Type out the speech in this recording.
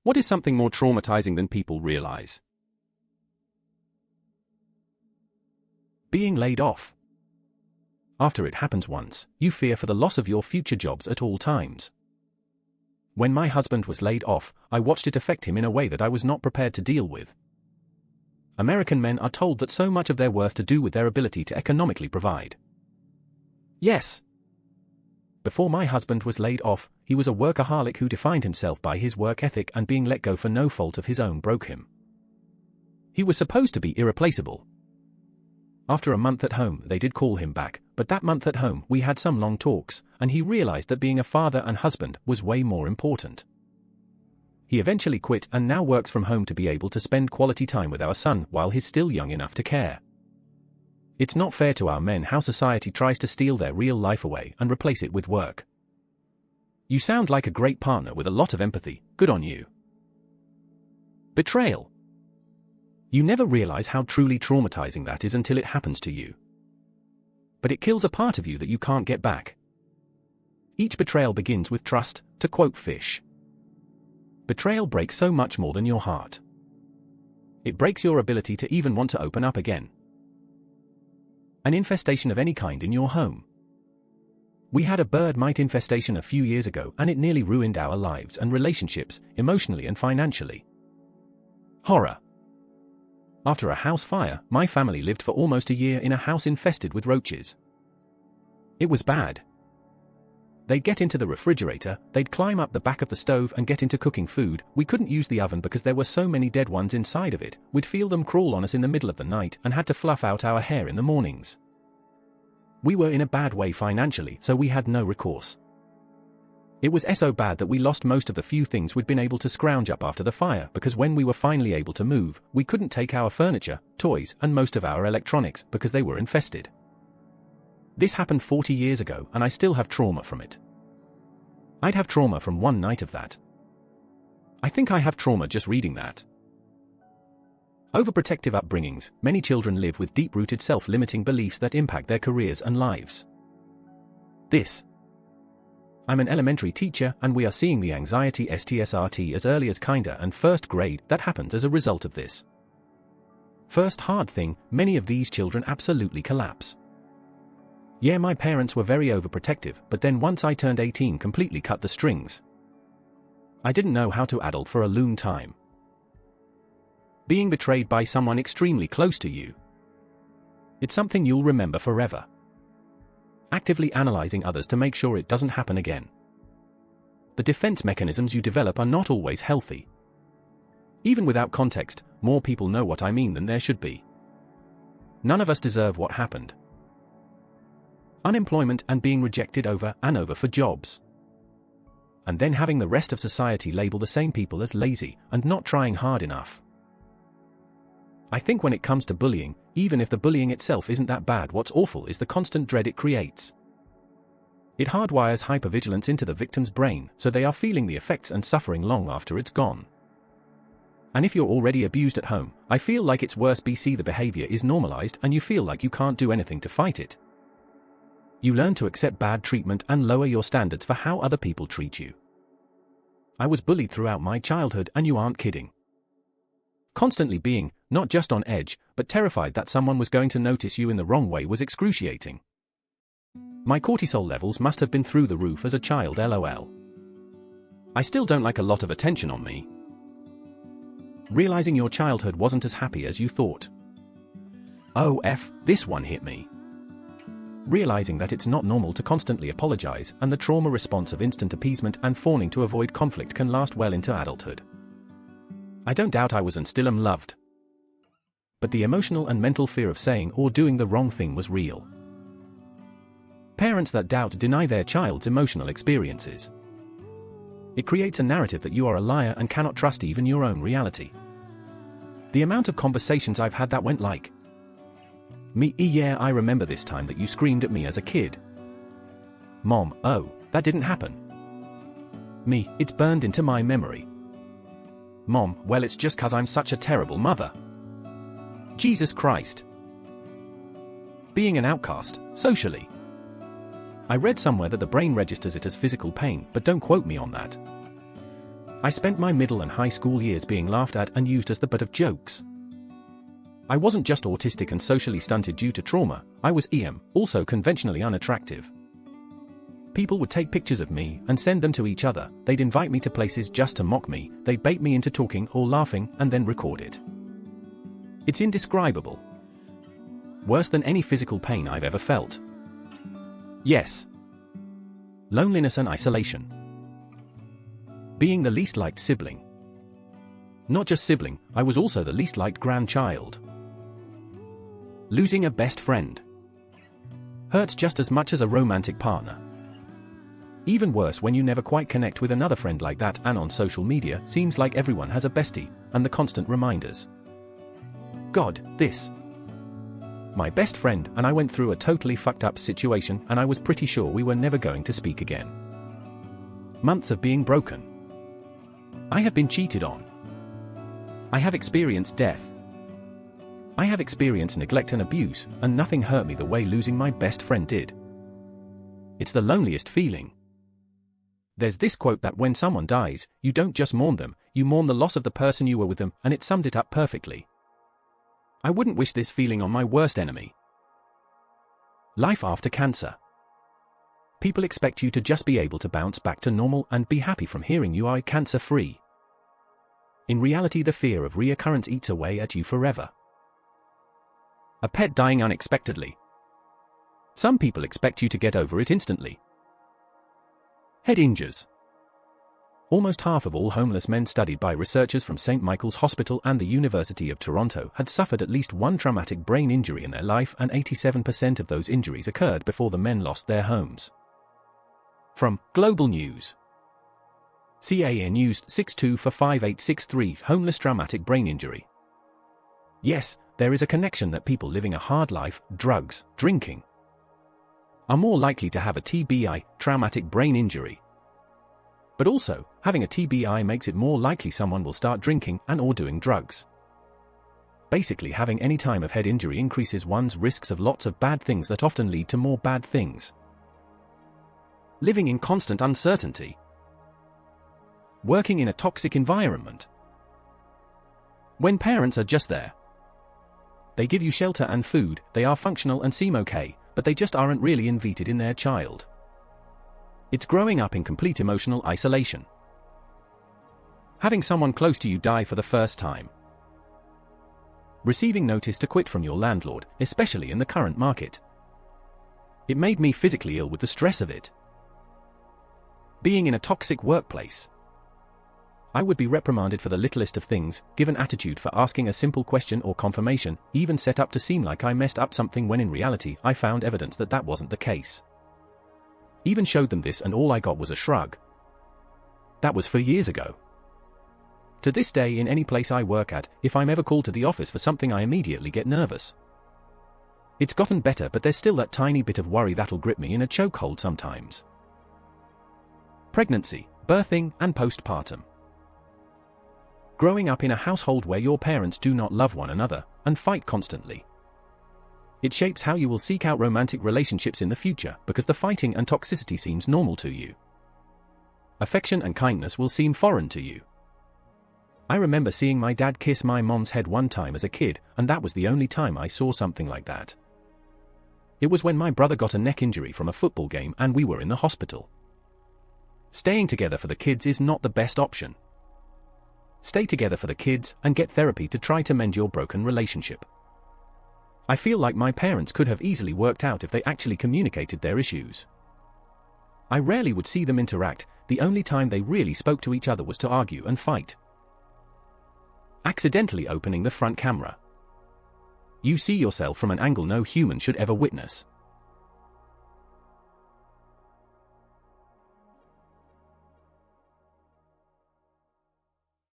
What is something more traumatizing than people realize? Being laid off. After it happens once, you fear for the loss of your future jobs at all times. When my husband was laid off, I watched it affect him in a way that I was not prepared to deal with. American men are told that so much of their worth to do with their ability to economically provide. Yes. Before my husband was laid off, he was a workaholic who defined himself by his work ethic, and being let go for no fault of his own broke him. He was supposed to be irreplaceable. After a month at home, they did call him back, but that month at home we had some long talks, and he realized that being a father and husband was way more important. He eventually quit and now works from home to be able to spend quality time with our son while he's still young enough to care. It's not fair to our men how society tries to steal their real life away and replace it with work. You sound like a great partner with a lot of empathy. Good on you. Betrayal. You never realize how truly traumatizing that is until it happens to you. But it kills a part of you that you can't get back. Each betrayal begins with trust, to quote Fish. Betrayal breaks so much more than your heart. It breaks your ability to even want to open up again. An infestation of any kind in your home. We had a bird mite infestation a few years ago, and it nearly ruined our lives and relationships, emotionally and financially. Horror. After a house fire, my family lived for almost a year in a house infested with roaches. It was bad. They'd get into the refrigerator, they'd climb up the back of the stove and get into cooking food. We couldn't use the oven because there were so many dead ones inside of it. We'd feel them crawl on us in the middle of the night and had to fluff out our hair in the mornings. We were in a bad way financially, so we had no recourse. It was so bad that we lost most of the few things we'd been able to scrounge up after the fire, because when we were finally able to move, we couldn't take our furniture, toys, and most of our electronics because they were infested. This happened 40 years ago, and I still have trauma from it. I'd have trauma from one night of that. I think I have trauma just reading that. Overprotective upbringings. Many children live with deep-rooted self-limiting beliefs that impact their careers and lives. I'm an elementary teacher, and we are seeing the anxiety STSRT as early as kinder and first grade that happens as a result of this. First hard thing, many of these children absolutely collapse. Yeah, my parents were very overprotective, but then once I turned 18 completely cut the strings. I didn't know how to adult for a long time. Being betrayed by someone extremely close to you. It's something you'll remember forever. Actively analyzing others to make sure it doesn't happen again. The defense mechanisms you develop are not always healthy. Even without context, more people know what I mean than there should be. None of us deserve what happened. Unemployment and being rejected over and over for jobs. And then having the rest of society label the same people as lazy and not trying hard enough. I think when it comes to bullying, even if the bullying itself isn't that bad, what's awful is the constant dread it creates. It hardwires hypervigilance into the victim's brain, so they are feeling the effects and suffering long after it's gone. And if you're already abused at home, I feel like it's worse. The behavior is normalized and you feel like you can't do anything to fight it. You learn to accept bad treatment and lower your standards for how other people treat you. I was bullied throughout my childhood, and you aren't kidding. Constantly being, not just on edge, but terrified that someone was going to notice you in the wrong way was excruciating. My cortisol levels must have been through the roof as a child, lol. I still don't like a lot of attention on me. Realizing your childhood wasn't as happy as you thought. This one hit me. Realizing that it's not normal to constantly apologize, and the trauma response of instant appeasement and fawning to avoid conflict can last well into adulthood. I don't doubt I was and still am loved. But the emotional and mental fear of saying or doing the wrong thing was real. Parents that doubt deny their child's emotional experiences. It creates a narrative that you are a liar and cannot trust even your own reality. The amount of conversations I've had that went like, "Me, yeah, I remember this time that you screamed at me as a kid." Mom, "Oh, that didn't happen." Me, "It's burned into my memory." Mom, "Well, it's just 'cause I'm such a terrible mother." Jesus Christ. Being an outcast, socially. I read somewhere that the brain registers it as physical pain, but don't quote me on that. I spent my middle and high school years being laughed at and used as the butt of jokes. I wasn't just autistic and socially stunted due to trauma, I was EM, also conventionally unattractive. People would take pictures of me and send them to each other, they'd invite me to places just to mock me, they'd bait me into talking or laughing and then record it. It's indescribable. Worse than any physical pain I've ever felt. Yes. Loneliness and isolation. Being the least liked sibling. Not just sibling, I was also the least liked grandchild. Losing a best friend. Hurts just as much as a romantic partner. Even worse when you never quite connect with another friend like that, and on social media seems like everyone has a bestie, and the constant reminders. God, this. My best friend and I went through a totally fucked up situation and I was pretty sure we were never going to speak again. Months of being broken. I have been cheated on. I have experienced death. I have experienced neglect and abuse, and nothing hurt me the way losing my best friend did. It's the loneliest feeling. There's this quote that when someone dies, you don't just mourn them, you mourn the loss of the person you were with them, and it summed it up perfectly. I wouldn't wish this feeling on my worst enemy. Life after cancer. People expect you to just be able to bounce back to normal and be happy from hearing you are cancer-free. In reality, the fear of reoccurrence eats away at you forever. A pet dying unexpectedly. Some people expect you to get over it instantly. Head injuries. Almost half of all homeless men studied by researchers from St. Michael's Hospital and the University of Toronto had suffered at least one traumatic brain injury in their life, and 87% of those injuries occurred before the men lost their homes. From Global News. CAA News 6245-863 Homeless traumatic brain injury. Yes, there is a connection that people living a hard life, drugs, drinking, are more likely to have a TBI, traumatic brain injury. But also, having a TBI makes it more likely someone will start drinking and or doing drugs. Basically, having any time of head injury increases one's risks of lots of bad things that often lead to more bad things. Living in constant uncertainty. Working in a toxic environment. When parents are just there. They give you shelter and food, they are functional and seem okay, but they just aren't really invested in their child. It's growing up in complete emotional isolation. Having someone close to you die for the first time. Receiving notice to quit from your landlord, especially in the current market. It made me physically ill with the stress of it. Being in a toxic workplace. I would be reprimanded for the littlest of things, given attitude for asking a simple question or confirmation, even set up to seem like I messed up something when in reality I found evidence that that wasn't the case. Even showed them this and all I got was a shrug. That was 4 years ago. To this day, in any place I work at, if I'm ever called to the office for something, I immediately get nervous. It's gotten better, but there's still that tiny bit of worry that'll grip me in a chokehold sometimes. Pregnancy, birthing, and postpartum. Growing up in a household where your parents do not love one another and fight constantly. It shapes how you will seek out romantic relationships in the future because the fighting and toxicity seems normal to you. Affection and kindness will seem foreign to you. I remember seeing my dad kiss my mom's head one time as a kid, and that was the only time I saw something like that. It was when my brother got a neck injury from a football game and we were in the hospital. Staying together for the kids is not the best option. Stay together for the kids and get therapy to try to mend your broken relationship. I feel like my parents could have easily worked out if they actually communicated their issues. I rarely would see them interact, the only time they really spoke to each other was to argue and fight. Accidentally opening the front camera. You see yourself from an angle no human should ever witness.